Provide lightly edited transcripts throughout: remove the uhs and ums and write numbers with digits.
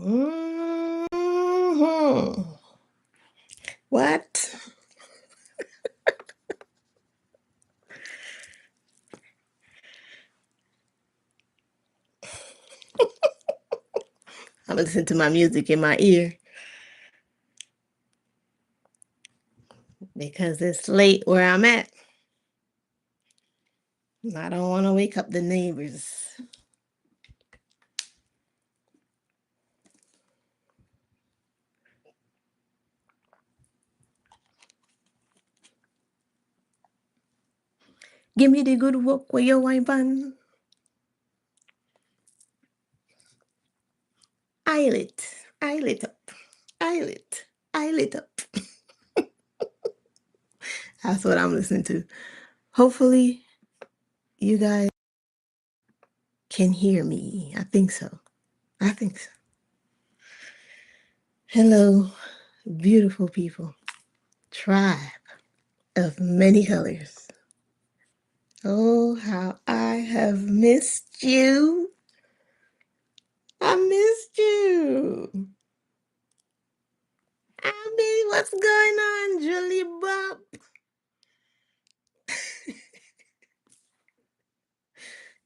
Mhm. What? I listen to my music in my ear because it's late where I'm at. I don't want to wake up the neighbors. Give me the good work where you wine pan. Eyelid, eyelid up, eyelid, eyelid up. That's what I'm listening to. Hopefully, you guys can hear me. I think so. I think so. Hello, beautiful people, tribe of many colors. Oh, how I have missed you. I missed you. I mean, what's going on, Julie Bob?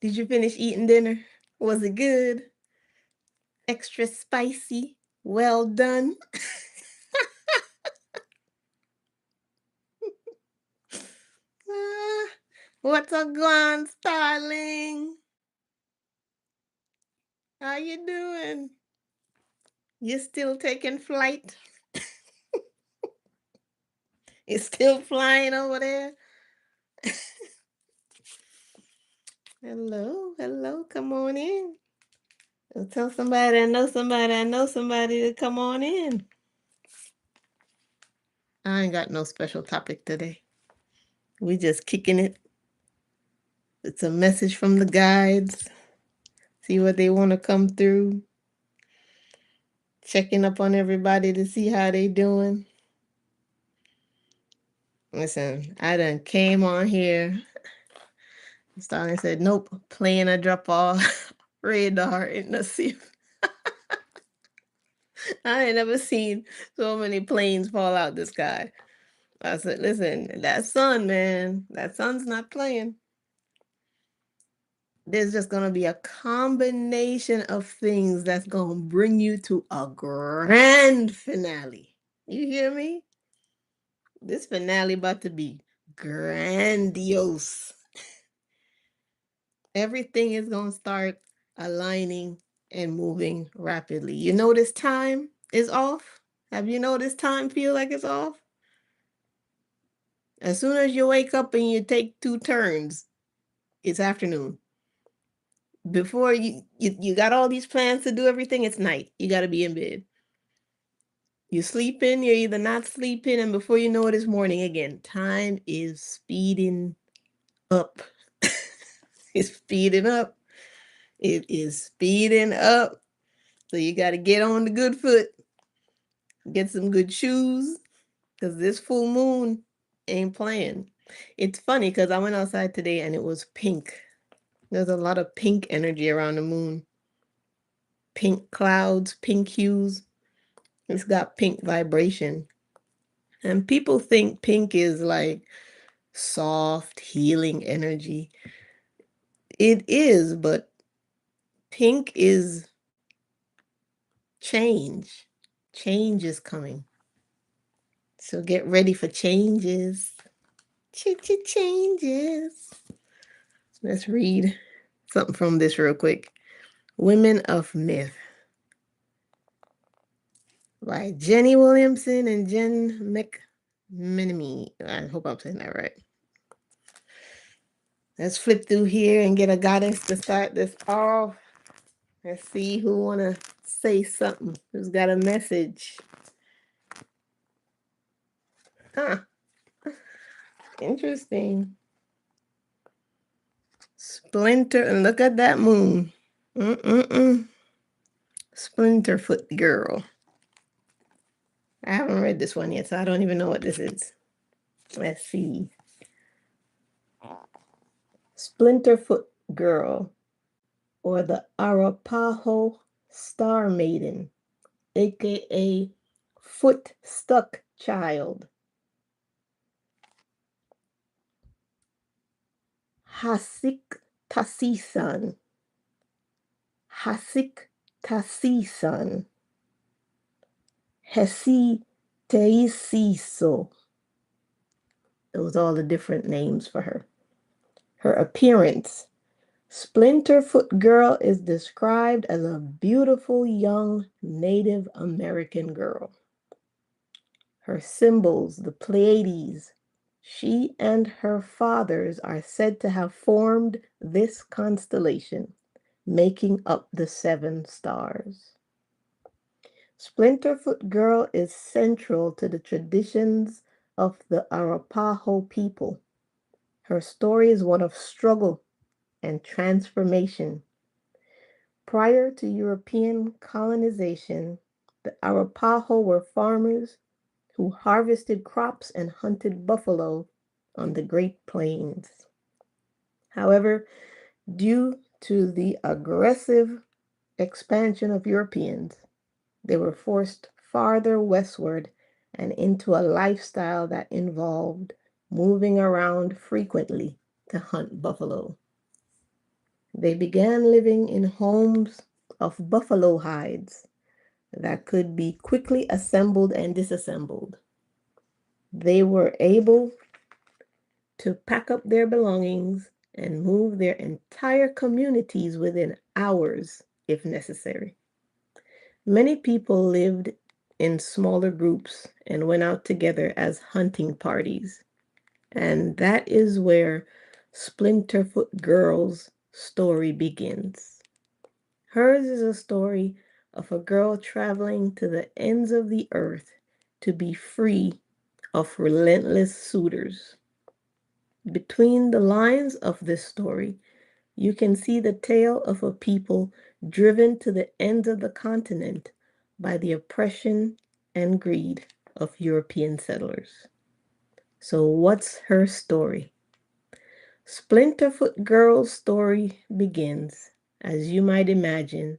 Did you finish eating dinner? Was it good? Extra spicy? Well done. Ah, what's up, going, Starling? How you doing? You still taking flight? You still flying over there? Hello, hello, come on in. Tell somebody I know somebody to come on in. I ain't got no special topic today. We just kicking it. It's a message from the guides. See what they want to come through. Checking up on everybody to see how they doing. Listen, I done came on here. Stalin said, nope, playing a drop off radar in the sea. I ain't never seen so many planes fall out the sky. I said, listen, that sun, man, that sun's not playing. There's just going to be a combination of things that's going to bring you to a grand finale. You hear me? This finale about to be grandiose. Everything is going to start aligning and moving rapidly. You notice time is off? Have you noticed time feel like it's off? As soon as you wake up and you take 2 turns, it's afternoon. Before you got all these plans to do everything, it's night. You got to be in bed. You're sleeping, you're either not sleeping, and before you know it, it's morning again. Time is speeding up. It's speeding up. It is speeding up. So you got to get on the good foot, get some good shoes, because this full moon ain't playing. It's funny because I went outside today and it was pink. There's a lot of pink energy around the moon. Pink clouds, pink hues. It's got pink vibration. And people think pink is like soft, healing energy. It is, but pink is change. Change is coming. So get ready for changes. Changes. Let's read something from this real quick. Women of Myth by Jenny Williamson and Jen McMenemy. I hope I'm saying that right. Let's flip through here and get a goddess to start this off. Let's see who want to say something. Who's got a message? Huh. Interesting. Splinter, and look at that moon. Splinter Foot Girl. I haven't read this one yet, so I don't even know what this is. Let's see. Splinter Foot Girl, or the Arapaho Star Maiden. aka Foot Stuck Child. Hasik Tasisan. Hasik Tasisan. Hesi Teisiso. Those are all the different names for her. Her appearance. Splinter Foot Girl is described as a beautiful young Native American girl. Her symbols, the Pleiades. She and her fathers are said to have formed this constellation, making up the 7 stars. Splinter Foot Girl is central to the traditions of the Arapaho people. Her story is one of struggle and transformation. Prior to European colonization, the Arapaho were farmers who harvested crops and hunted buffalo on the Great Plains. However, due to the aggressive expansion of Europeans, they were forced farther westward and into a lifestyle that involved moving around frequently to hunt buffalo. They began living in homes of buffalo hides that could be quickly assembled and disassembled. They were able to pack up their belongings and move their entire communities within hours if necessary. Many people lived in smaller groups and went out together as hunting parties. And that is where Splinterfoot Girl's story begins. Hers is a story of a girl traveling to the ends of the earth to be free of relentless suitors. Between the lines of this story, you can see the tale of a people driven to the ends of the continent by the oppression and greed of European settlers. So, what's her story? Splinterfoot Girl's story begins, as you might imagine,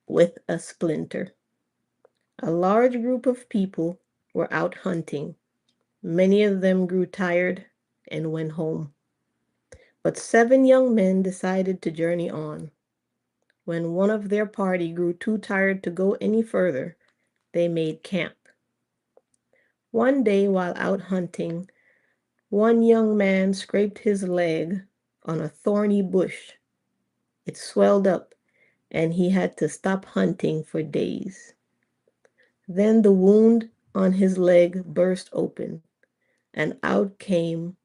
with a splinter. A large group of people were out hunting. Many of them grew tired and went home. But 7 young men decided to journey on. When one of their party grew too tired to go any further, they made camp. One day while out hunting, one young man scraped his leg on a thorny bush. It swelled up, and he had to stop hunting for days. Then the wound on his leg burst open, and out came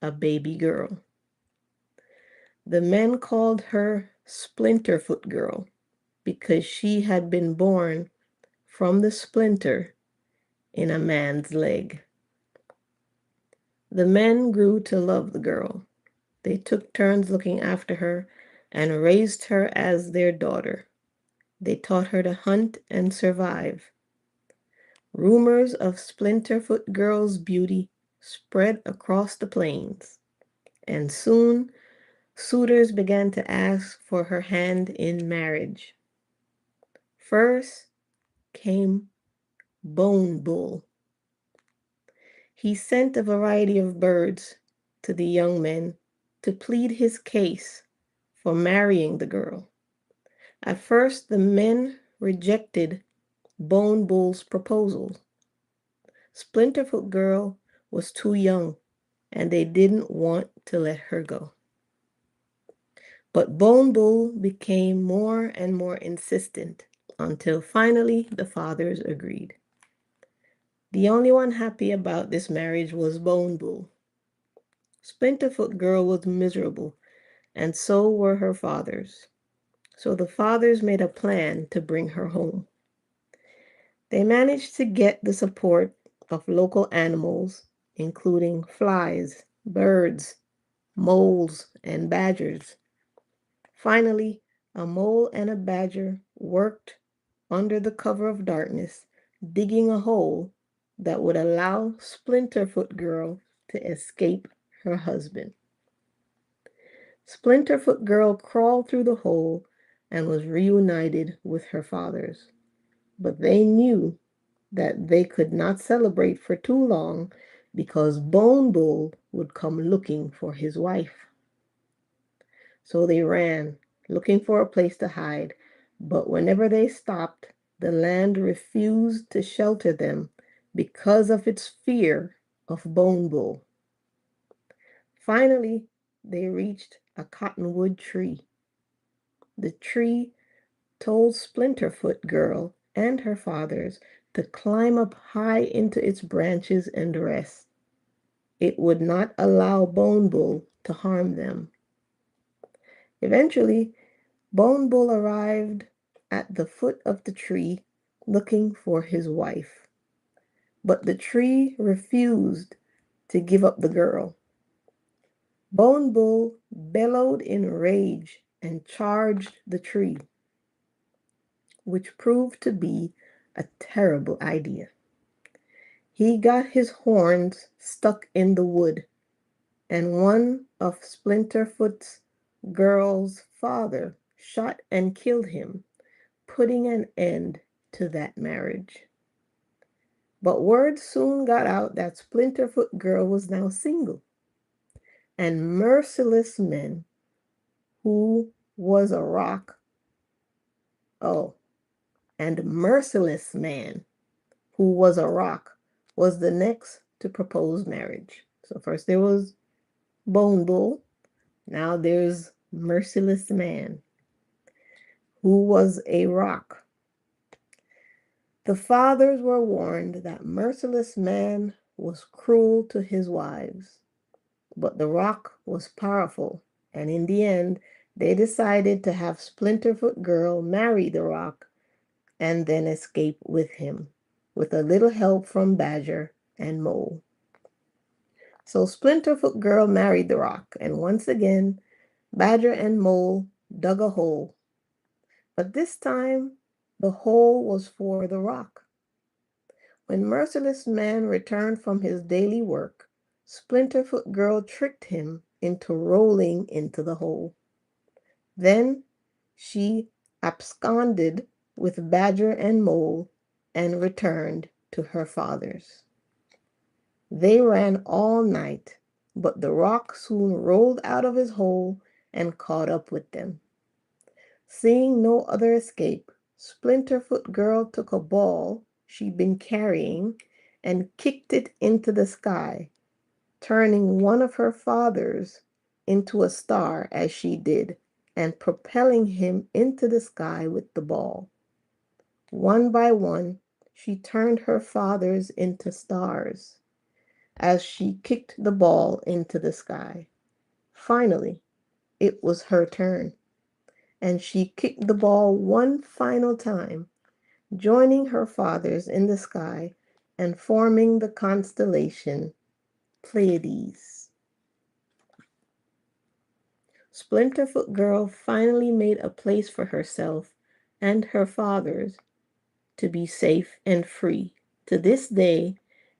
a baby girl. The men called her Splinterfoot Girl because she had been born from the splinter in a man's leg. The men grew to love the girl. They took turns looking after her and raised her as their daughter. They taught her to hunt and survive. Rumors of Splinterfoot Girl's beauty spread across the plains, and soon suitors began to ask for her hand in marriage. First came Bone Bull. He sent a variety of birds to the young men to plead his case for marrying the girl. At first, the men rejected Bone Bull's proposal. Splinterfoot Girl was too young, and they didn't want to let her go. But Bone Bull became more and more insistent until finally the fathers agreed. The only one happy about this marriage was Bone Bull. Splinterfoot Girl was miserable, and so were her fathers. So the fathers made a plan to bring her home. They managed to get the support of local animals, including flies, birds, moles, and badgers. Finally, a mole and a badger worked under the cover of darkness, digging a hole that would allow Splinterfoot Girl to escape her husband. Splinterfoot Girl crawled through the hole and was reunited with her fathers. but they knew that they could not celebrate for too long because Bone Bull would come looking for his wife. So they ran, looking for a place to hide, but whenever they stopped, the land refused to shelter them because of its fear of Bone Bull. Finally, they reached a cottonwood tree. The tree told Splinter Foot Girl and her fathers to climb up high into its branches and rest. It would not allow Bone Bull to harm them. Eventually, Bone Bull arrived at the foot of the tree looking for his wife, but the tree refused to give up the girl. Bone Bull bellowed in rage and charged the tree, which proved to be a terrible idea. He got his horns stuck in the wood, and one of Splinterfoot's girl's father shot and killed him, putting an end to that marriage. But word soon got out that Splinterfoot Girl was now single, and merciless men who was a rock. Oh, and merciless man who was a rock was the next to propose marriage. So first there was Bone Bull, now there's merciless man who was a rock. The fathers were warned that merciless man was cruel to his wives, but the rock was powerful, and in the end, they decided to have Splinterfoot Girl marry the rock and then escape with him, with a little help from Badger and Mole. So Splinterfoot Girl married the rock, and once again, Badger and Mole dug a hole. But this time, the hole was for the rock. When Merciless Man returned from his daily work, Splinterfoot Girl tricked him into rolling into the hole. Then she absconded with Badger and Mole and returned to her father's. They ran all night, but the rock soon rolled out of his hole and caught up with them. Seeing no other escape, Splinterfoot Girl took a ball she'd been carrying and kicked it into the sky, turning one of her fathers into a star as she did, and propelling him into the sky with the ball. One by one, she turned her fathers into stars as she kicked the ball into the sky. Finally, it was her turn, and she kicked the ball one final time, joining her fathers in the sky and forming the constellation Pleiades. Splinterfoot Girl finally made a place for herself and her fathers to be safe and free. To this day,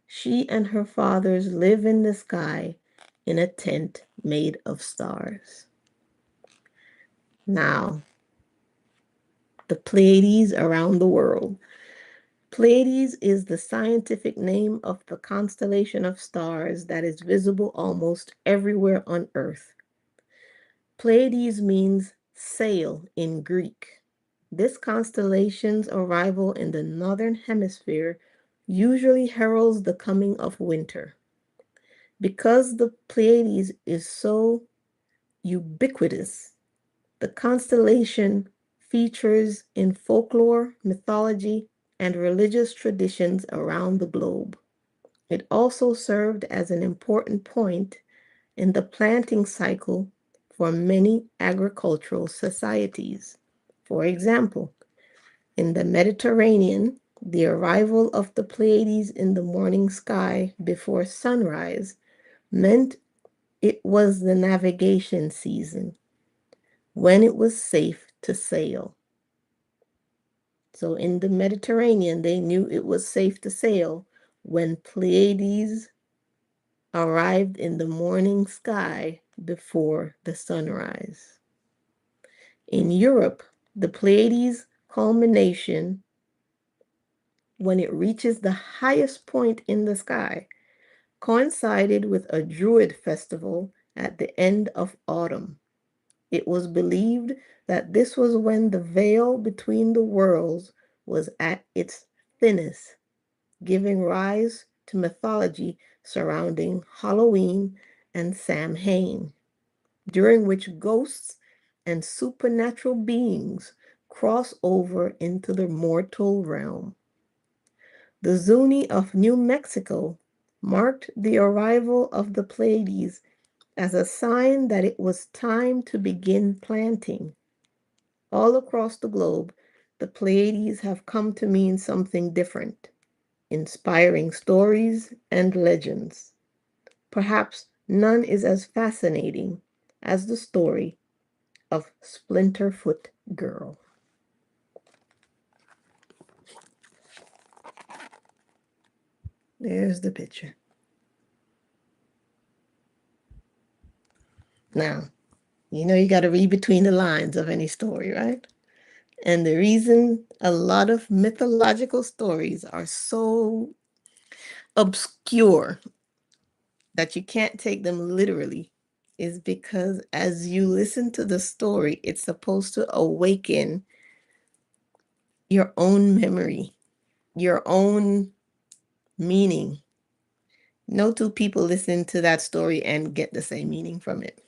she and her fathers live in the sky in a tent made of stars. Now, the Pleiades around the world. Pleiades is the scientific name of the constellation of stars that is visible almost everywhere on Earth. Pleiades means sail in Greek. This constellation's arrival in the northern hemisphere usually heralds the coming of winter. Because the Pleiades is so ubiquitous, the constellation features in folklore, mythology, and religious traditions around the globe. It also served as an important point in the planting cycle for many agricultural societies. For example, in the Mediterranean, the arrival of the Pleiades in the morning sky before sunrise meant it was the navigation season when it was safe to sail. So in the Mediterranean, they knew it was safe to sail when Pleiades arrived in the morning sky before the sunrise. In Europe, the Pleiades culmination when it reaches the highest point in the sky, coincided with a Druid festival at the end of autumn. It was believed that this was when the veil between the worlds was at its thinnest, giving rise to mythology surrounding Halloween and Samhain, during which ghosts and supernatural beings cross over into the mortal realm. The Zuni of New Mexico marked the arrival of the Pleiades as a sign that it was time to begin planting. All across the globe, the Pleiades have come to mean something different, inspiring stories and legends. Perhaps none is as fascinating as the story of Splinter Foot Girl. There's the picture. Now, you got to read between the lines of any story, right? And the reason a lot of mythological stories are so obscure that you can't take them literally is because as you listen to the story, it's supposed to awaken your own memory, your own meaning. No two people listen to that story and get the same meaning from it.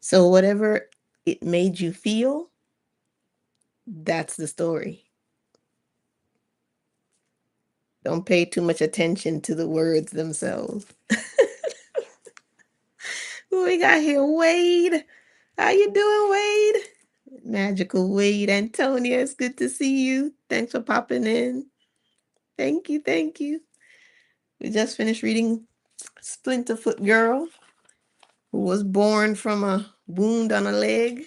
So, whatever it made you feel, that's the story. Don't pay too much attention to the words themselves. Who we got here? Wade. How you doing, Wade? Magical Wade Antonia. It's good to see you. Thanks for popping in. Thank you, thank you. We just finished reading Splinter Foot Girl, who was born from a wound on a leg.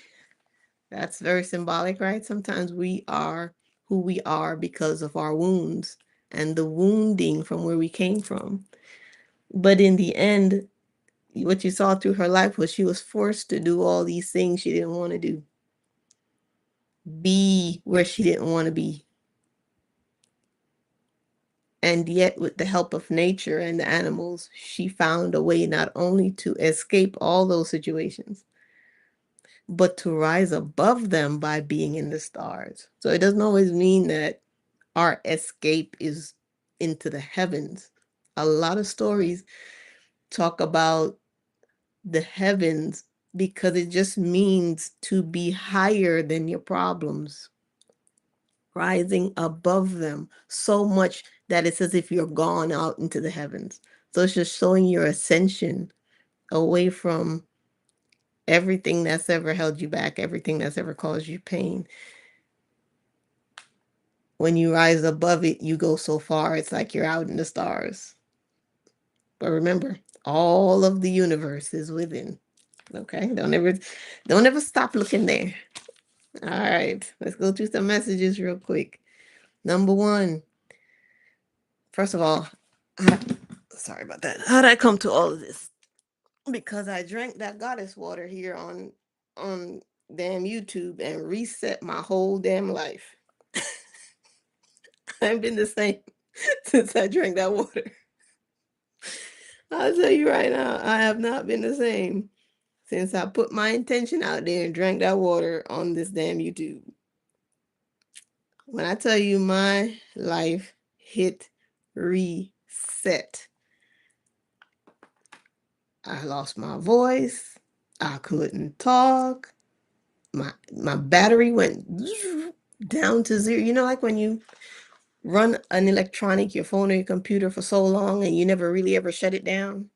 That's very symbolic, right? Sometimes we are who we are because of our wounds and the wounding from where we came from. But in the end, what you saw through her life was she was forced to do all these things she didn't want to do, be where she didn't want to be. And yet, with the help of nature and the animals, she found a way not only to escape all those situations, but to rise above them by being in the stars. So it doesn't always mean that our escape is into the heavens. A lot of stories talk about the heavens because it just means to be higher than your problems, rising above them so much that it's as if you're gone out into the heavens. So it's just showing your ascension away from everything that's ever held you back, everything that's ever caused you pain. When you rise above it, you go so far, it's like you're out in the stars. But remember, all of the universe is within. Okay? Don't ever stop looking there. All right. Let's go through some messages real quick. Number one, first of all, sorry about that. How did I come to all of this? Because I drank that goddess water here on damn YouTube and reset my whole damn life. I've been the same since I drank that water. I'll tell you right now, I have not been the same since I put my intention out there and drank that water on this damn YouTube. When I tell you my life hit reset, I lost my voice. I couldn't talk. My battery went down to zero. Like when you run an electronic, your phone or your computer for so long and you never really ever shut it down.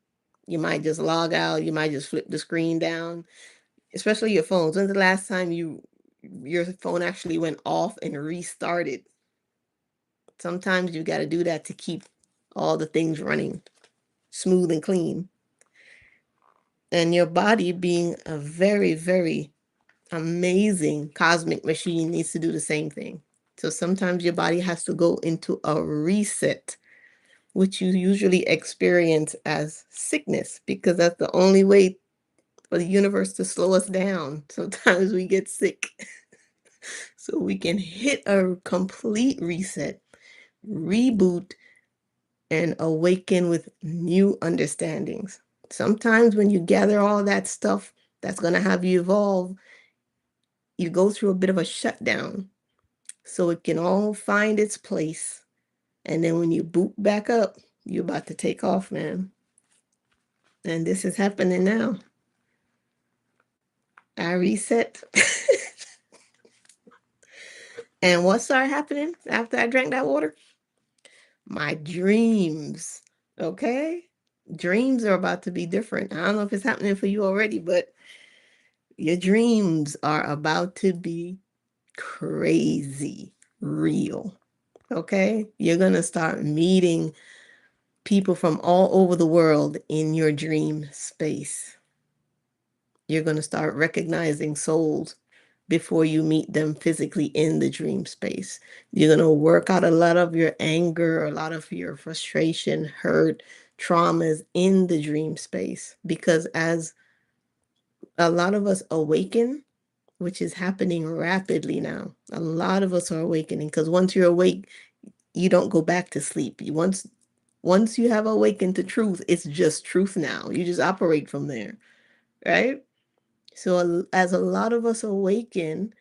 You might just log out. You might just flip the screen down, especially your phones. When's the last time your phone actually went off and restarted? Sometimes you got to do that to keep all the things running smooth and clean. And your body, being a very, very amazing cosmic machine, needs to do the same thing. So sometimes your body has to go into a reset, which you usually experience as sickness, because that's the only way for the universe to slow us down. Sometimes we get sick. so we can hit a complete reset, reboot, and awaken with new understandings. Sometimes when you gather all that stuff that's going to have you evolve, you go through a bit of a shutdown so it can all find its place. And then when you boot back up, you're about to take off, man. And this is happening now. I reset. And what started happening after I drank that water? My dreams. Okay? Dreams are about to be different. I don't know if it's happening for you already, but your dreams are about to be crazy real. Okay? You're going to start meeting people from all over the world in your dream space. You're going to start recognizing souls before you meet them physically in the dream space. You're going to work out a lot of your anger, a lot of your frustration, hurt, traumas in the dream space. Because as a lot of us awaken, which is happening rapidly now, a lot of us are awakening because once you're awake, you don't go back to sleep. Once you have awakened to truth, it's just truth now. You just operate from there, right? So as a lot of us awaken,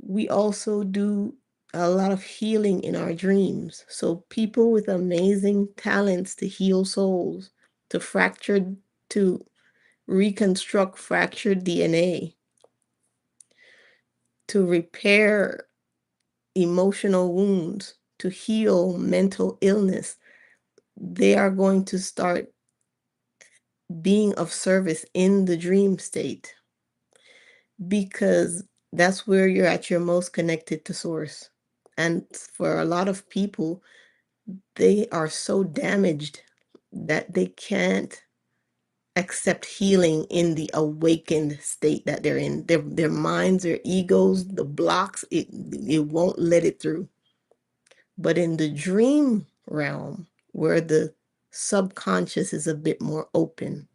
we also do a lot of healing in our dreams. So people with amazing talents to heal souls, to reconstruct fractured DNA, to repair emotional wounds, to heal mental illness, they are going to start being of service in the dream state because that's where you're at your most connected to source. And for a lot of people, they are so damaged that they can't accept healing in the awakened state that they're in. Their minds, their egos, the blocks, it won't let it through. But in the dream realm, where the subconscious is a bit more open,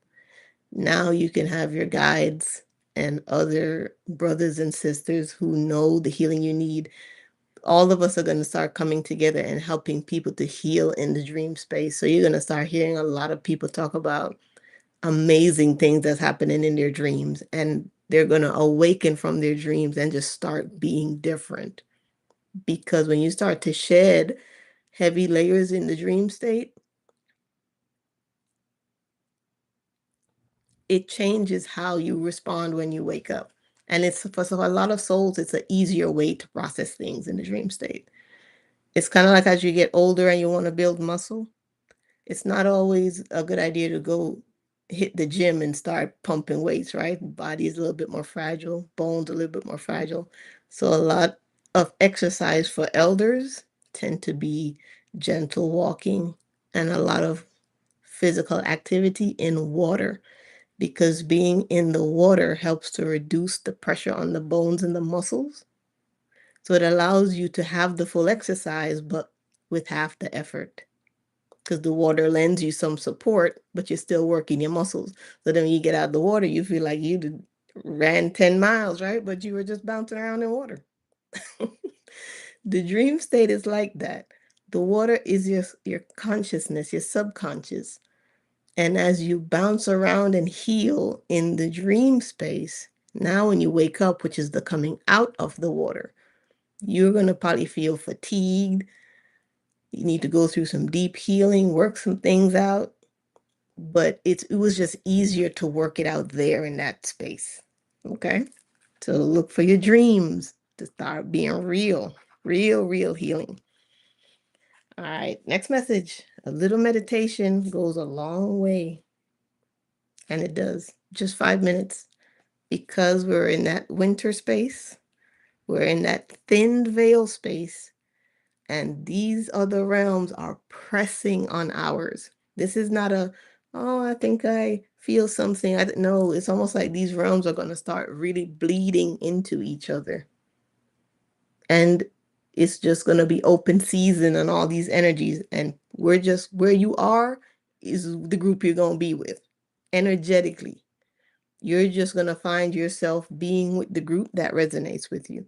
now you can have your guides and other brothers and sisters who know the healing you need. All of us are going to start coming together and helping people to heal in the dream space. So you're going to start hearing a lot of people talk about amazing things that's happening in their dreams, and they're going to awaken from their dreams and just start being different. Because when you start to shed heavy layers in the dream state, it changes how you respond when you wake up. And it's for a lot of souls, it's an easier way to process things in the dream state. It's kind of like as you get older and you want to build muscle, it's not always a good idea to go hit the gym and start pumping weights, right? Body is a little bit more fragile, bones a little bit more fragile. So a lot of exercise for elders tend to be gentle walking and a lot of physical activity in water because being in the water helps to reduce the pressure on the bones and the muscles. So it allows you to have the full exercise, but with half the effort because the water lends you some support, but you're still working your muscles. So then when you get out of the water, you feel like you ran 10 miles, right? But you were just bouncing around in water. The dream state is like that. The water is your consciousness, your subconscious. And as you bounce around and heal in the dream space, now when you wake up, which is the coming out of the water, you're going to probably feel fatigued. You need to go through some deep healing, work some things out. But it was just easier to work it out there in that space. Okay? So look for your dreams to start being real, real healing. All right, next message. A little meditation goes a long way. And it does. Just 5 minutes. Because we're in that winter space, we're in that thin veil space, and these other realms are pressing on ours. This is not oh, I think I feel something. No, it's almost like these realms are going to start really bleeding into each other. And it's just going to be open season on all these energies. And we're just where you are is the group you're going to be with energetically. You're just going to find yourself being with the group that resonates with you.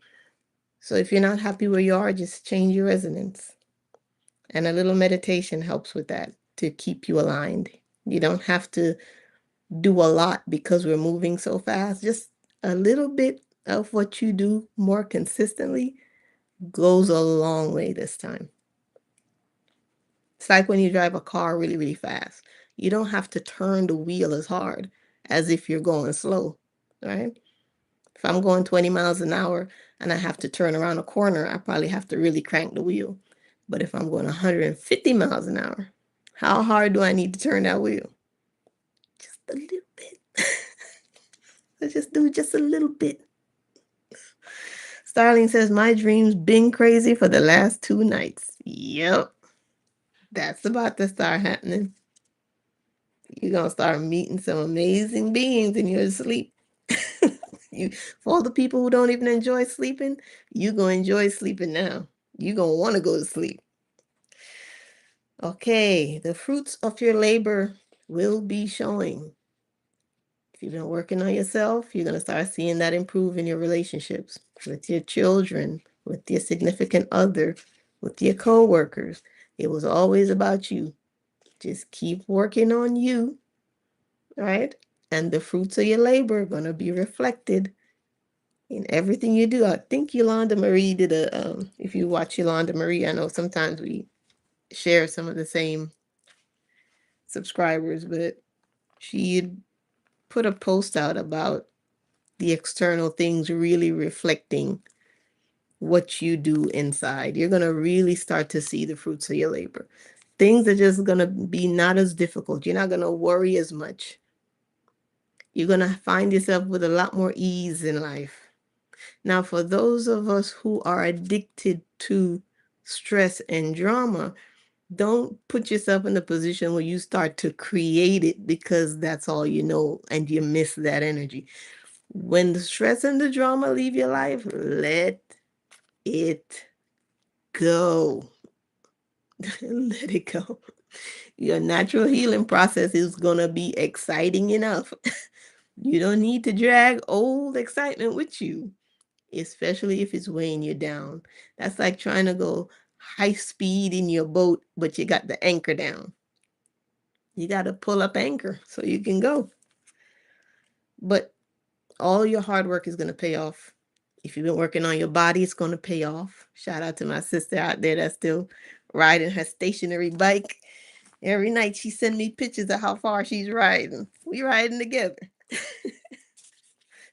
So if you're not happy where you are, just change your resonance. And a little meditation helps with that to keep you aligned. You don't have to do a lot because we're moving so fast. Just a little bit of what you do more consistently goes a long way this time. It's like when you drive a car really, really fast. You don't have to turn the wheel as hard as if you're going slow, right? If I'm going 20 miles an hour and I have to turn around a corner, I probably have to really crank the wheel. But if I'm going 150 miles an hour, how hard do I need to turn that wheel? Just a little bit. Let's just do just a little bit. Starling says, my dreams been crazy for the last 2 nights. Yep, that's about to start happening. You're going to start meeting some amazing beings in your sleep. For all the people who don't even enjoy sleeping, you're going to enjoy sleeping now. You're going to want to go to sleep. Okay, the fruits of your labor will be showing. If you've been working on yourself, you're going to start seeing that improve in your relationships with your children, with your significant other, with your coworkers. It was always about you. Just keep working on you, right? And the fruits of your labor are going to be reflected in everything you do. I think Yolanda Marie did if you watch Yolanda Marie, I know sometimes we share some of the same subscribers, but she put a post out about the external things really reflecting what you do inside. You're going to really start to see the fruits of your labor. Things are just going to be not as difficult. You're not going to worry as much. You're going to find yourself with a lot more ease in life. Now, for those of us who are addicted to stress and drama, don't put yourself in the position where you start to create it because that's all you know and you miss that energy. When the stress and the drama leave your life, let it go. Let it go. Your natural healing process is going to be exciting enough. You don't need to drag old excitement with you, especially if it's weighing you down. That's like trying to go high speed in your boat, but you got the anchor down. You got to pull up anchor so you can go. But all your hard work is going to pay off. If you've been working on your body, it's going to pay off. Shout out to my sister out there that's still riding her stationary bike. Every night she send me pictures of how far she's riding. We riding together.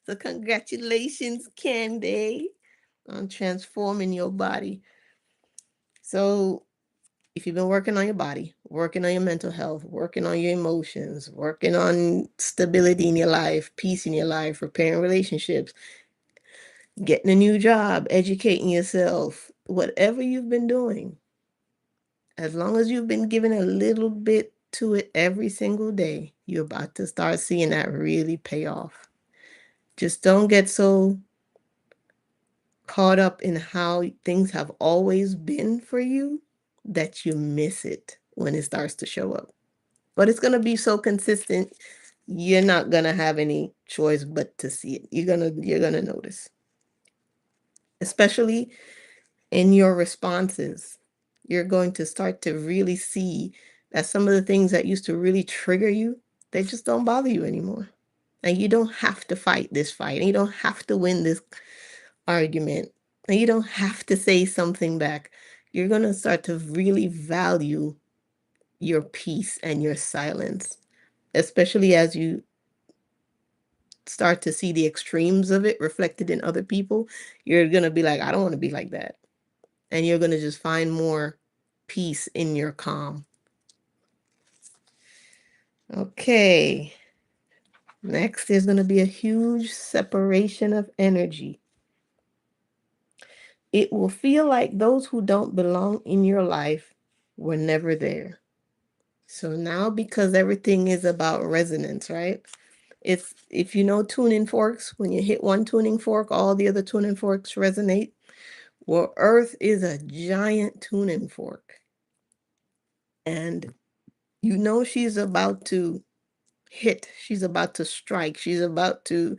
So congratulations, Candy, on transforming your body. So if you've been working on your body, working on your mental health, working on your emotions, working on stability in your life, peace in your life, repairing relationships, getting a new job, educating yourself, whatever you've been doing, as long as you've been giving a little bit to it every single day, you're about to start seeing that really pay off. Just don't get so caught up in how things have always been for you that you miss it when it starts to show up. But it's going to be so consistent, you're not going to have any choice but to see it. You're going to notice. Especially in your responses, you're going to start to really see that some of the things that used to really trigger you, they just don't bother you anymore. And you don't have to fight this fight. And you don't have to win this argument. And you don't have to say something back. You're going to start to really value your peace and your silence, especially as you start to see the extremes of it reflected in other people. You're going to be like, I don't want to be like that. And you're going to just find more peace in your calm. Okay. Next, there's going to be a huge separation of energy. It will feel like those who don't belong in your life were never there. So now, because everything is about resonance, right? It's if you know tuning forks, when you hit one tuning fork, all the other tuning forks resonate. Well, Earth is a giant tuning fork. And you know she's about to hit, she's about to strike, she's about to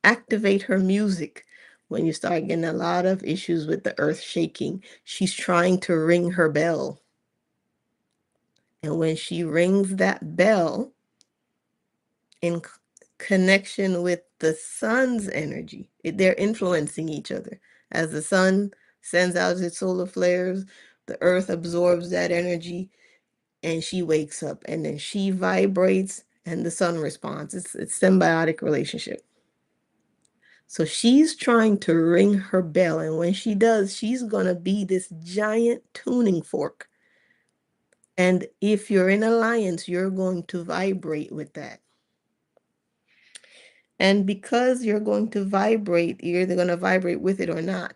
activate her music. When you start getting a lot of issues with the earth shaking, she's trying to ring her bell. And when she rings that bell in connection with the sun's energy, they're influencing each other. As the sun sends out its solar flares, the earth absorbs that energy and she wakes up, and then she vibrates and the sun responds. It's symbiotic relationship. So she's trying to ring her bell, and when she does, she's going to be this giant tuning fork. And if you're in alliance, you're going to vibrate with that. And because you're going to vibrate, you're either going to vibrate with it or not.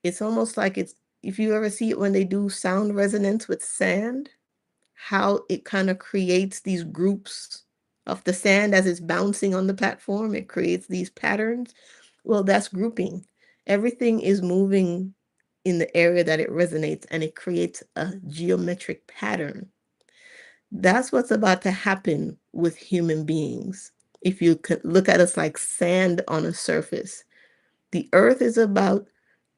It's almost like if you ever see it when they do sound resonance with sand, how it kind of creates these groups of the sand as it's bouncing on the platform, it creates these patterns. Well, that's grouping. Everything is moving in the area that it resonates, and it creates a geometric pattern. That's what's about to happen with human beings. If you could look at us like sand on a surface, the earth is about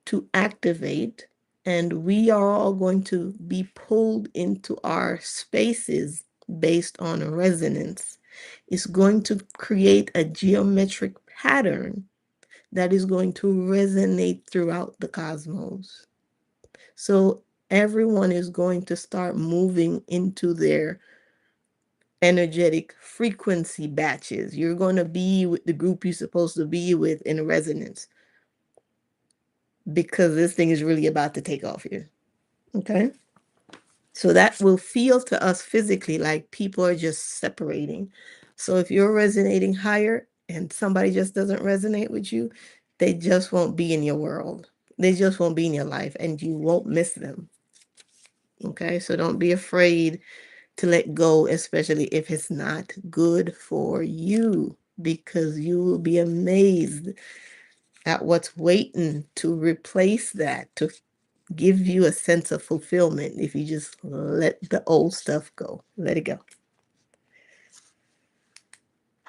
to activate, and we are all going to be pulled into our spaces based on resonance. It's going to create a geometric pattern that is going to resonate throughout the cosmos. So everyone is going to start moving into their energetic frequency batches. You're going to be with the group you're supposed to be with in resonance, because this thing is really about to take off here. Okay? So that will feel to us physically like people are just separating. So if you're resonating higher and somebody just doesn't resonate with you, they just won't be in your world. They just won't be in your life, and you won't miss them. Okay? So don't be afraid to let go, especially if it's not good for you, because you will be amazed at what's waiting to replace that, to give you a sense of fulfillment if you just let the old stuff go. Let it go.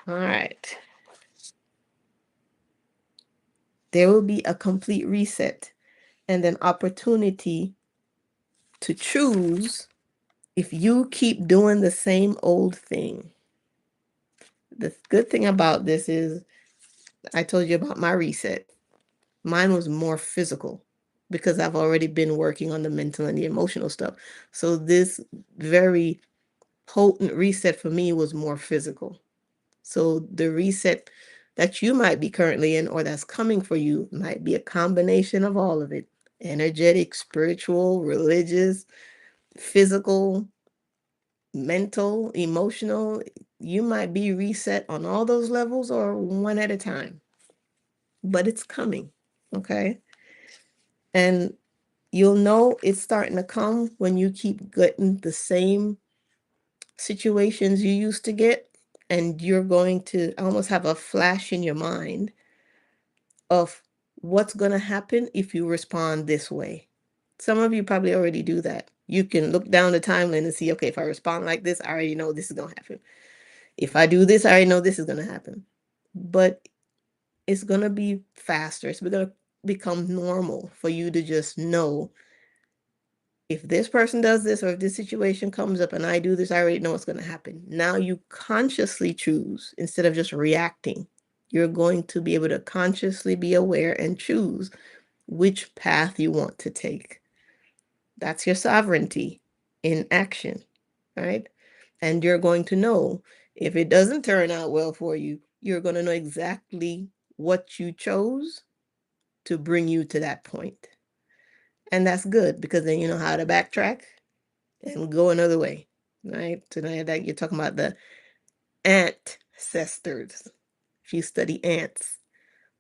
All right. There will be a complete reset and an opportunity to choose if you keep doing the same old thing. The good thing about this is I told you about my reset. Mine was more physical because I've already been working on the mental and the emotional stuff. So this very potent reset for me was more physical. So the reset that you might be currently in or that's coming for you might be a combination of all of it: energetic, spiritual, religious, physical, mental, emotional. You might be reset on all those levels or one at a time, but it's coming. Okay. And you'll know it's starting to come when you keep getting the same situations you used to get, and you're going to almost have a flash in your mind of what's going to happen if you respond this way. Some of you probably already do that. You can look down the timeline and see, okay, if I respond like this, I already know this is going to happen. If I do this, I already know this is going to happen. But it's going to be faster. It's going to become normal for you to just know, if this person does this or if this situation comes up and I do this, I already know what's going to happen. Now you consciously choose instead of just reacting. You're going to be able to consciously be aware and choose which path you want to take. That's your sovereignty in action, right? And you're going to know if it doesn't turn out well for you, you're going to know exactly what you chose to bring you to that point. And that's good, because then you know how to backtrack and go another way, right? So now that you're talking about the ancestors. If you study ants,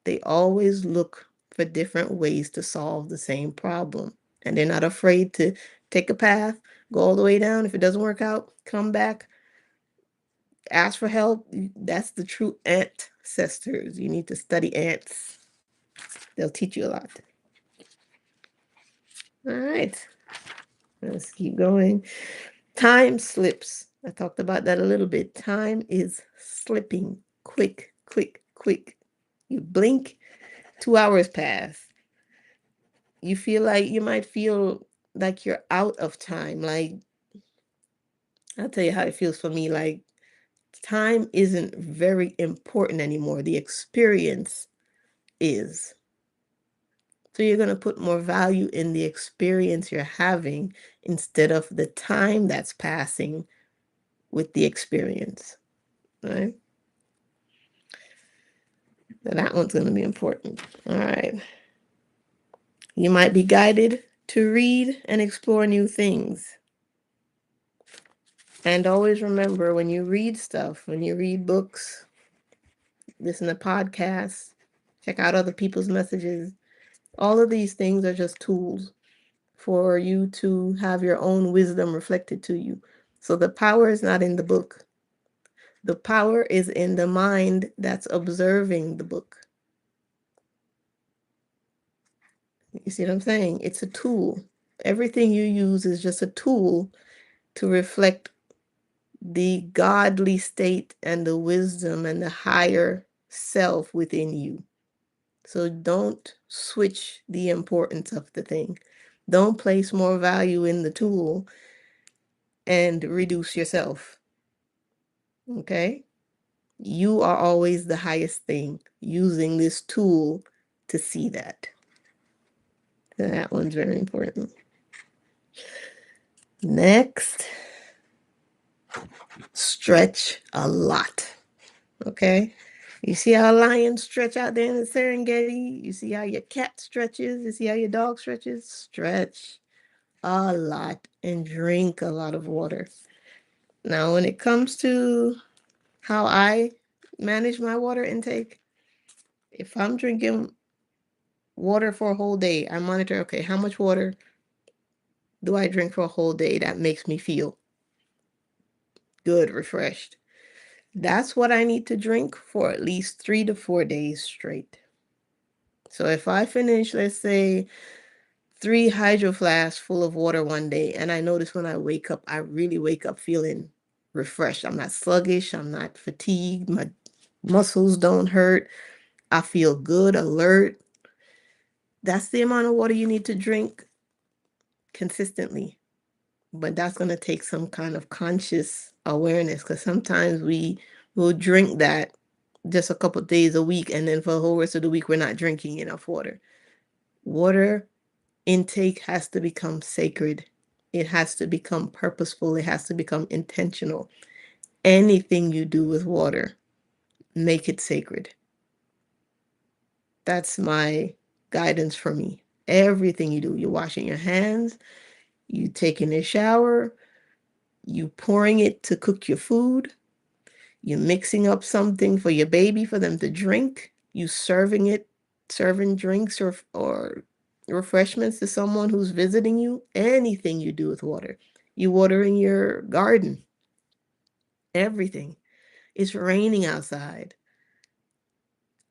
they always look for different ways to solve the same problem. And they're not afraid to take a path, go all the way down. If it doesn't work out, come back, ask for help. That's the true ancestors. You need to study ants. They'll teach you a lot. All right. Let's keep going. Time slips. I talked about that a little bit. Time is slipping quick, quick, quick. You blink, 2 hours pass. You might feel like you're out of time. Like, I'll tell you how it feels for me. Like, time isn't very important anymore. The experience is. So you're going to put more value in the experience you're having instead of the time that's passing with the experience, right? So that one's going to be important. All right. You might be guided to read and explore new things. And always remember, when you read stuff, when you read books, listen to podcasts, check out other people's messages, all of these things are just tools for you to have your own wisdom reflected to you. So the power is not in the book. The power is in the mind that's observing the book. You see what I'm saying? It's a tool. Everything you use is just a tool to reflect the godly state and the wisdom and the higher self within you. So don't switch the importance of the thing. Don't place more value in the tool and reduce yourself. Okay? You are always the highest thing, using this tool to see that. So that one's very important. Next, stretch a lot. Okay? You see how lions stretch out there in the Serengeti? You see how your cat stretches? You see how your dog stretches? Stretch a lot and drink a lot of water. Now, when it comes to how I manage my water intake, if I'm drinking water for a whole day, I monitor, okay, how much water do I drink for a whole day that makes me feel good, refreshed? That's what I need to drink for at least 3 to 4 days straight. So if I finish, let's say, 3 hydro flasks full of water one day, and I notice when I wake up, I really wake up feeling refreshed. I'm not sluggish. I'm not fatigued. My muscles don't hurt. I feel good, alert. That's the amount of water you need to drink consistently. But that's going to take some kind of conscious awareness, because sometimes we will drink that just a couple days a week, and then for the whole rest of the week, we're not drinking enough water. Water intake has to become sacred. It has to become purposeful. It has to become intentional. Anything you do with water, make it sacred. That's my guidance for me. Everything you do, you're washing your hands, you taking a shower, you pouring it to cook your food, you're mixing up something for your baby for them to drink, you serving drinks or refreshments to someone who's visiting you, anything you do with water. You watering your garden, everything. It's raining outside.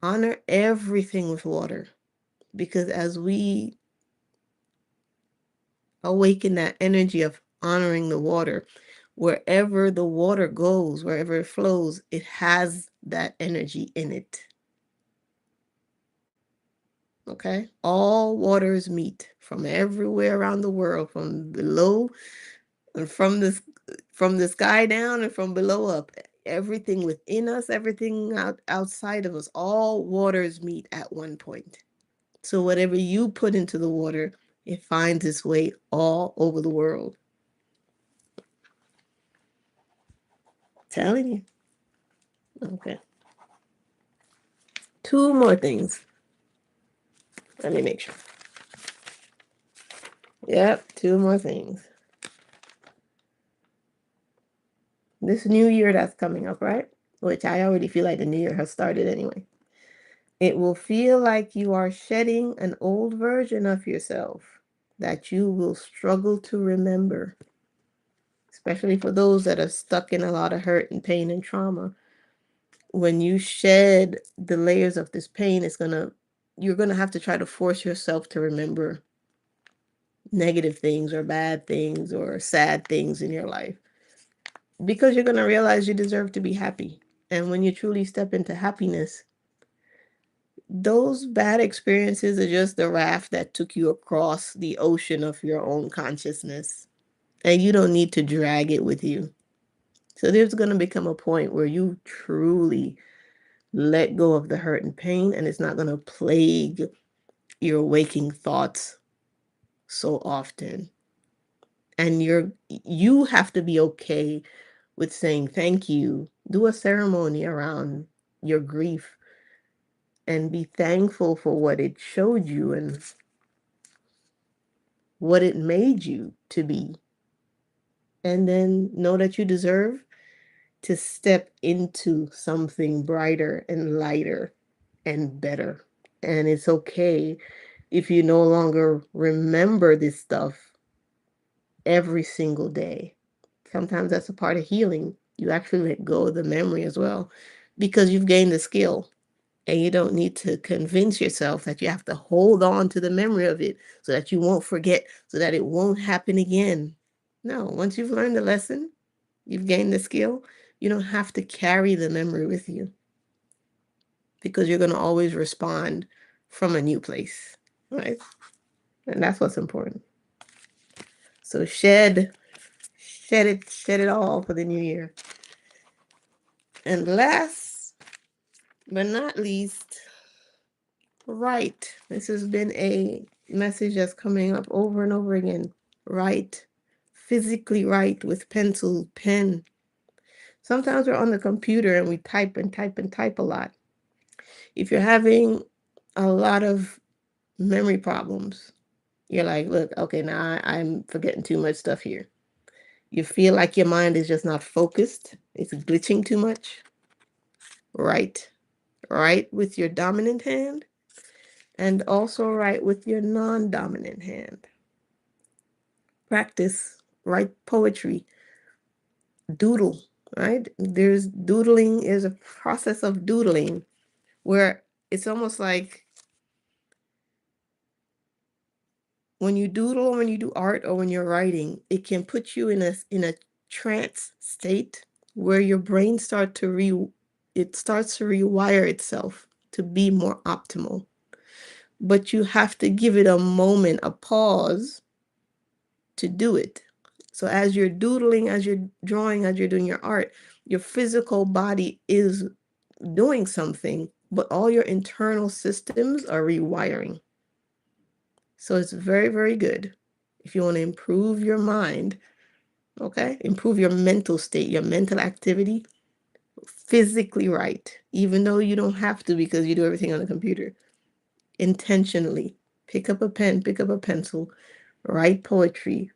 Honor everything with water, because as we awaken that energy of honoring the water, wherever the water goes, wherever it flows, it has that energy in it. Okay? All waters meet from everywhere around the world, from below and from the sky down and from below up. Everything within us, everything outside of us, all waters meet at one point. So whatever you put into the water, it finds its way all over the world. Telling you. Okay. 2 more things. Let me make sure. Yep, 2 more things. This new year that's coming up, right? Which I already feel like the new year has started anyway. It will feel like you are shedding an old version of yourself that you will struggle to remember, especially for those that are stuck in a lot of hurt and pain and trauma. When you shed the layers of this pain, you're gonna have to try to force yourself to remember negative things or bad things or sad things in your life, because you're gonna realize you deserve to be happy. And when you truly step into happiness, those bad experiences are just the raft that took you across the ocean of your own consciousness. And you don't need to drag it with you. So there's going to become a point where you truly let go of the hurt and pain, and it's not going to plague your waking thoughts so often. And you have to be okay with saying thank you. Do a ceremony around your grief and be thankful for what it showed you and what it made you to be. And then know that you deserve to step into something brighter and lighter and better. And it's okay if you no longer remember this stuff every single day. Sometimes that's a part of healing. You actually let go of the memory as well because you've gained the skill. And you don't need to convince yourself that you have to hold on to the memory of it so that you won't forget, so that it won't happen again. No, once you've learned the lesson, you've gained the skill, you don't have to carry the memory with you because you're going to always respond from a new place, right? And that's what's important. So shed it all for the new year. And last but not least, write. This has been a message that's coming up over and over again. Write. Physically write with pencil, pen. Sometimes we're on the computer and we type and type and type a lot. If you're having a lot of memory problems, you're like, look, okay, now I'm forgetting too much stuff here. You feel like your mind is just not focused, it's glitching too much. Write. Write with your dominant hand and also write with your non-dominant hand. Practice, write poetry, doodle, right? There's doodling is a process of doodling where it's almost like when you doodle or when you do art or when you're writing, it can put you in a trance state where your brain starts to rewire itself to be more optimal. But you have to give it a moment, a pause to do it. So as you're doodling, as you're drawing, as you're doing your art, your physical body is doing something, but all your internal systems are rewiring. So it's very, very good. If you want to improve your mind, okay, improve your mental state, your mental activity, physically write, even though you don't have to because you do everything on the computer. Intentionally pick up a pen, pick up a pencil, write poetry,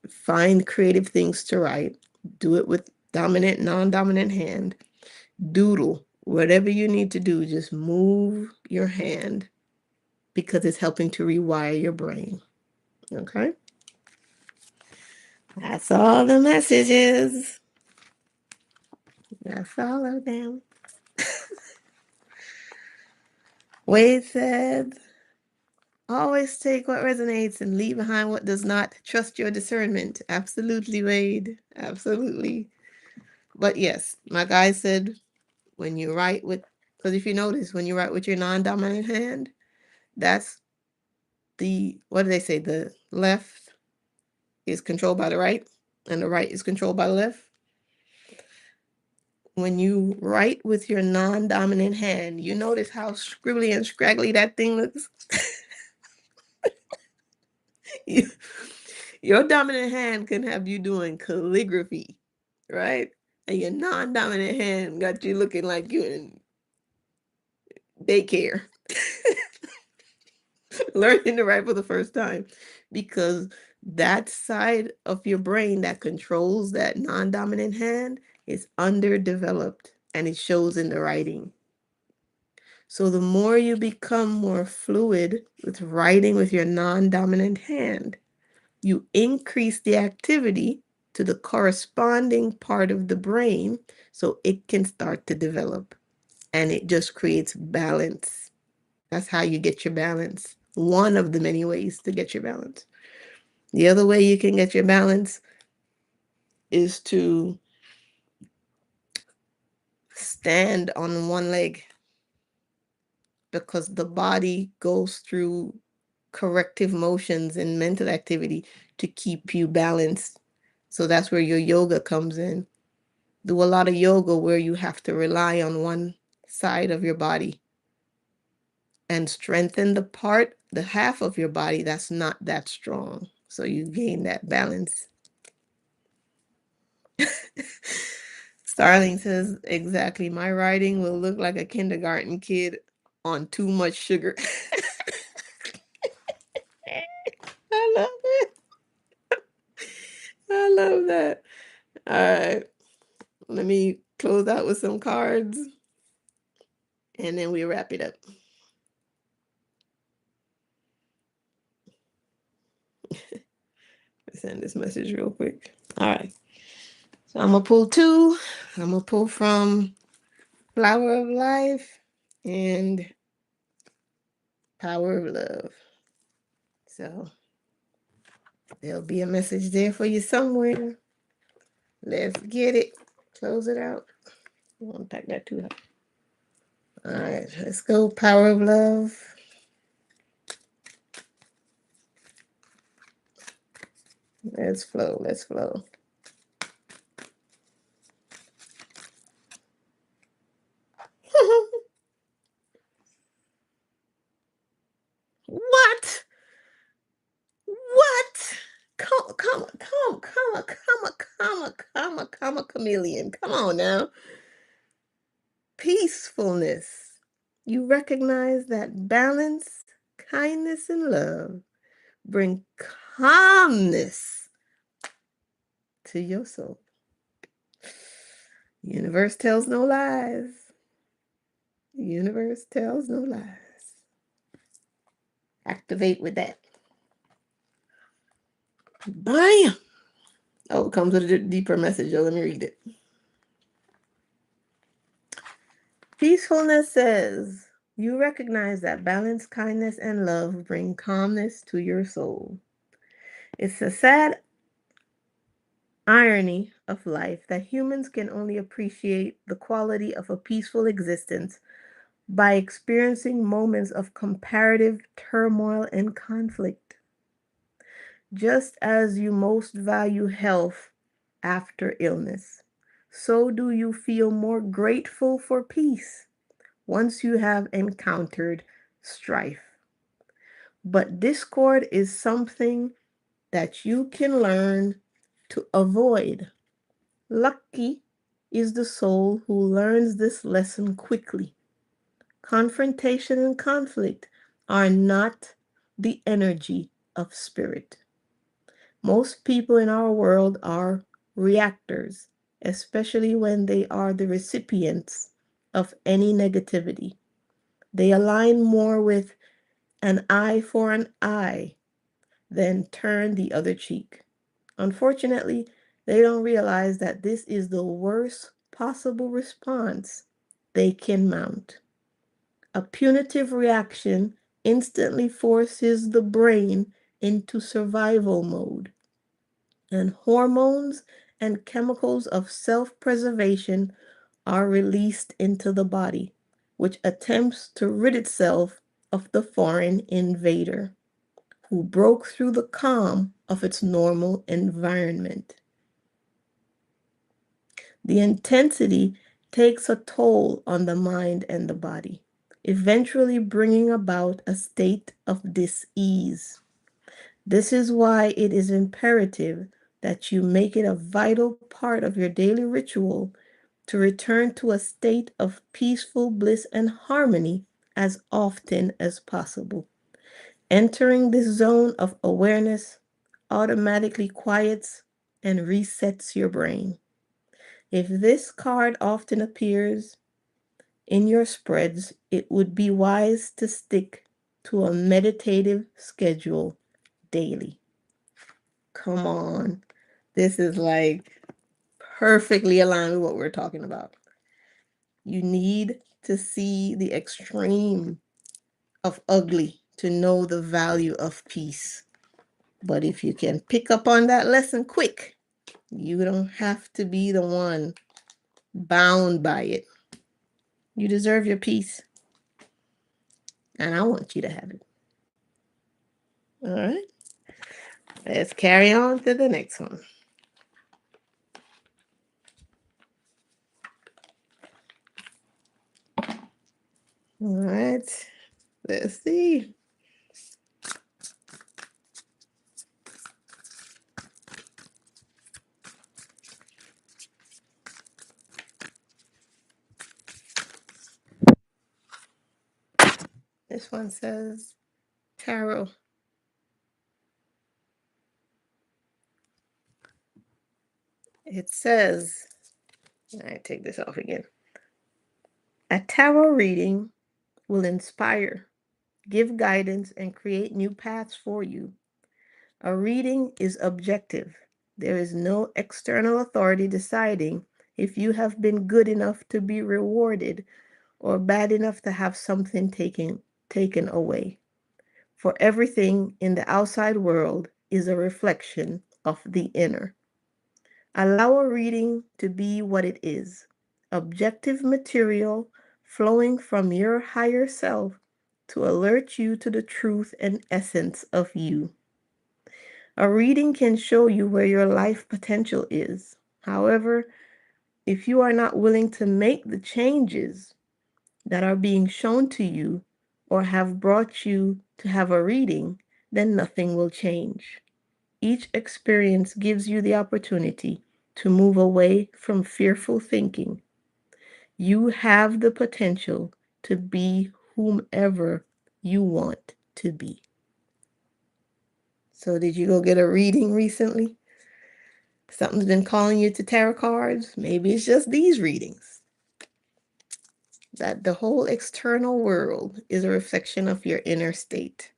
find creative things to write, do it with dominant, non-dominant hand, doodle, whatever you need to do, just move your hand because it's helping to rewire your brain. Okay? That's all the messages. That's all of them. Wade said, always take what resonates and leave behind what does not. Trust your discernment. Absolutely, Wade. Absolutely. But yes, my guy said, when you write with, because if you notice, when you write with your non-dominant hand, that's what do they say? The left is controlled by the right, and the right is controlled by the left. When you write with your non-dominant hand, you notice how scribbly and scraggly that thing looks. Your dominant hand can have you doing calligraphy, right? And your non-dominant hand got you looking like you in daycare. Learning to write for the first time because that side of your brain that controls that non-dominant hand is underdeveloped and it shows in the writing. So the more you become more fluid with writing with your non-dominant hand, you increase the activity to the corresponding part of the brain so it can start to develop, and it just creates balance. That's how you get your balance. One of the many ways to get your balance. The other way you can get your balance is to stand on one leg because the body goes through corrective motions and mental activity to keep you balanced. So that's where your yoga comes in. Do a lot of yoga where you have to rely on one side of your body and strengthen the half of your body that's not that strong. So you gain that balance. Starling says, exactly. My writing will look like a kindergarten kid on too much sugar. I love it. I love that. All right. Let me close out with some cards and then we wrap it up. Send this message real quick. All right. So I'm going to pull two. I'm going to pull from Flower of Life and Power of Love. So there'll be a message there for you somewhere. Let's get it. Close it out. I won't pack that too high. All right, let's go. Power of Love. Let's flow. Let's flow. What? What? Come on, chameleon. Come on now. Peacefulness. You recognize that balance, kindness, and love bring calmness to your soul. The universe tells no lies. The universe tells no lies. Activate with that. Bam! Oh, it comes with a deeper message. Oh, let me read it. Peacefulness says, you recognize that balance, kindness, and love bring calmness to your soul. It's a sad irony of life that humans can only appreciate the quality of a peaceful existence by experiencing moments of comparative turmoil and conflict. Just as you most value health after illness, so do you feel more grateful for peace once you have encountered strife. But discord is something that you can learn to avoid. Lucky is the soul who learns this lesson quickly. Confrontation and conflict are not the energy of spirit. Most people in our world are reactors, especially when they are the recipients of any negativity. They align more with an eye for an eye than turn the other cheek. Unfortunately, they don't realize that this is the worst possible response they can mount. A punitive reaction instantly forces the brain into survival mode, and hormones and chemicals of self-preservation are released into the body, which attempts to rid itself of the foreign invader who broke through the calm of its normal environment. The intensity takes a toll on the mind and the body, eventually bringing about a state of dis-ease. This is why it is imperative that you make it a vital part of your daily ritual to return to a state of peaceful bliss and harmony as often as possible. Entering this zone of awareness automatically quiets and resets your brain. If this card often appears in your spreads, it would be wise to stick to a meditative schedule daily. Come on. This is like perfectly aligned with what we're talking about. You need to see the extreme of ugly to know the value of peace. But if you can pick up on that lesson quick, you don't have to be the one bound by it. You deserve your peace. and I want you to have it. All right. Let's carry on to the next one. All right. Let's see. This one says tarot. It says, I take this off again. A tarot reading will inspire, give guidance, and create new paths for you. A reading is objective. There is no external authority deciding if you have been good enough to be rewarded or bad enough to have something taken away. For everything in the outside world is a reflection of the inner. Allow a reading to be what it is, objective material flowing from your higher self to alert you to the truth and essence of you. A reading can show you where your life potential is. However, if you are not willing to make the changes that are being shown to you or have brought you to have a reading, then nothing will change. Each experience gives you the opportunity to move away from fearful thinking. You have the potential to be whomever you want to be. So, did you go get a reading recently? Something's been calling you to tarot cards? Maybe it's just these readings. That the whole external world is a reflection of your inner state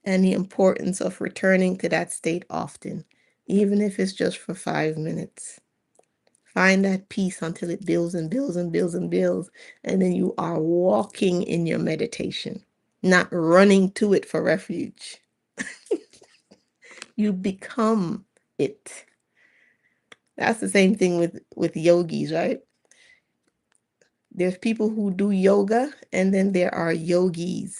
and the importance of returning to that state often, even if it's just for 5 minutes. Find that peace until it builds and builds and builds and builds. And then you are walking in your meditation, not running to it for refuge. You become it. That's the same thing with yogis, right? There's people who do yoga, and then there are yogis.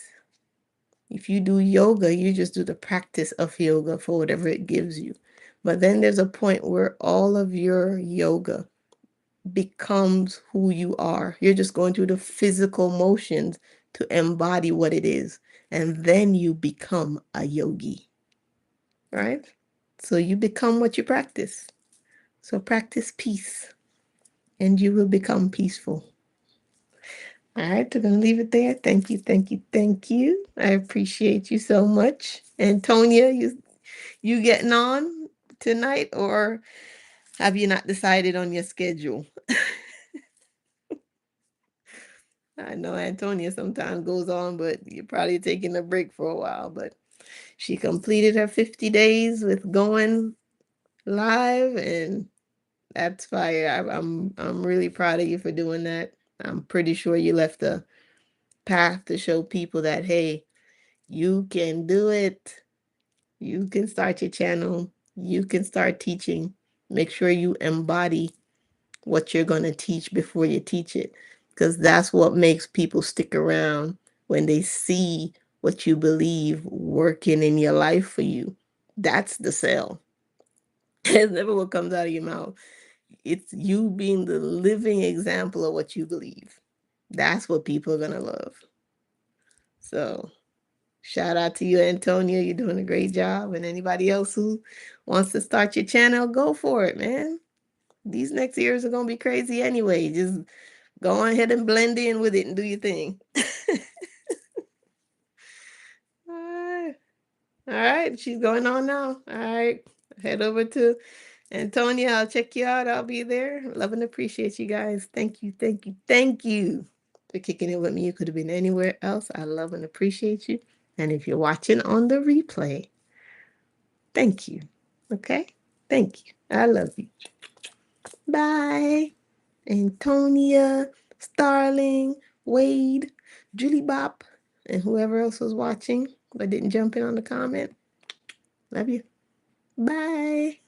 If you do yoga, you just do the practice of yoga for whatever it gives you. But then there's a point where all of your yoga becomes who you are. You're just going through the physical motions to embody what it is. And then you become a yogi, right? So you become what you practice. So practice peace and you will become peaceful. All right, we're going to leave it there. Thank you, thank you, thank you. I appreciate you so much. Antonia, you getting on tonight, or have you not decided on your schedule? I know Antonia sometimes goes on, but you're probably taking a break for a while. But she completed her 50 days with going live, and that's fire. I'm really proud of you for doing that. I'm pretty sure you left a path to show people that, hey, you can do it. You can start your channel. You can start teaching. Make sure you embody what you're going to teach before you teach it, because that's what makes people stick around when they see what you believe working in your life for you. That's the sell. It's never what comes out of your mouth. It's you being the living example of what you believe. That's what people are going to love. So shout out to you, Antonia. You're doing a great job. And anybody else who wants to start your channel, go for it, man. These next years are going to be crazy anyway. Just go ahead and blend in with it and do your thing. All right. All right. She's going on now. All right. Head over to Antonia. I'll check you out. I'll be there. Love and appreciate you guys. Thank you. Thank you. Thank you for kicking it with me. You could have been anywhere else. I love and appreciate you. And if you're watching on the replay, thank you. Okay? Thank you. I love you. Bye. Antonia, Starling, Wade, Julie Bop, and whoever else was watching but didn't jump in on the comment. Love you. Bye.